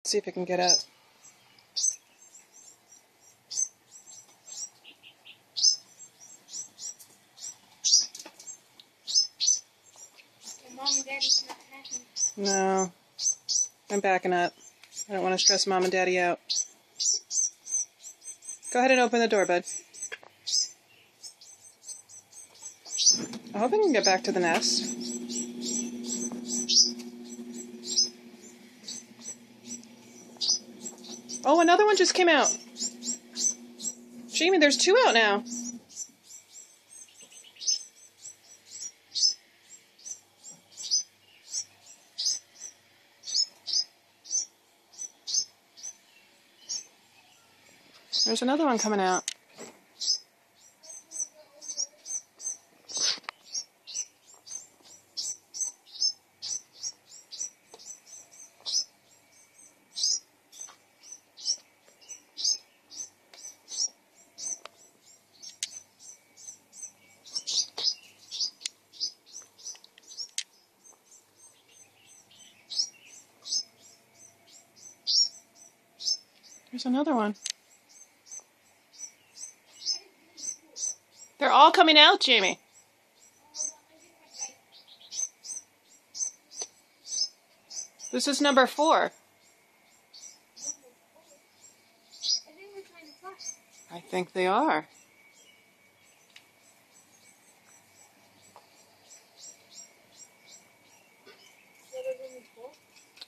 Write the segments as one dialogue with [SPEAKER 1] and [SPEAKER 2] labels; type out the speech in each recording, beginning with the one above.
[SPEAKER 1] See if it can get up.
[SPEAKER 2] Mom and Daddy's not happy.
[SPEAKER 1] No. I'm backing up. I don't want to stress Mom and Daddy out. Go ahead and open the door, bud. I hope I can get back to the nest. Oh, another one just came out. Jamie, there's 2 out now. There's another one coming out. There's another one. They're all coming out, Jamie. This is number 4. I think they are.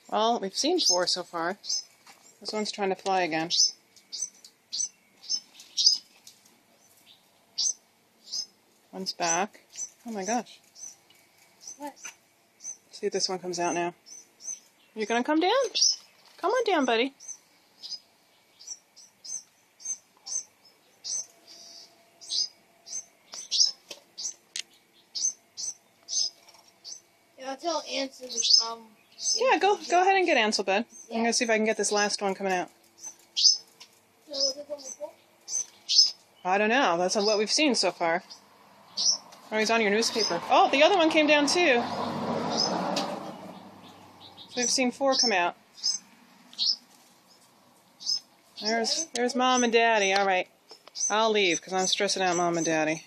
[SPEAKER 1] Well, we've seen 4 so far. This one's trying to fly again. One's back. Oh my gosh.
[SPEAKER 2] What?
[SPEAKER 1] See if this one comes out now. You gonna come down? Come on down, buddy.
[SPEAKER 2] Yeah, I'll tell Ansel to come.
[SPEAKER 1] Yeah, go ahead and get Ansel, bud. I'm gonna see if I can get this last one coming out. I don't know. That's what we've seen so far. Oh, he's on your newspaper. Oh, the other one came down too. So we've seen 4 come out. There's Mom and Daddy. All right. I'll leave because I'm stressing out Mom and Daddy.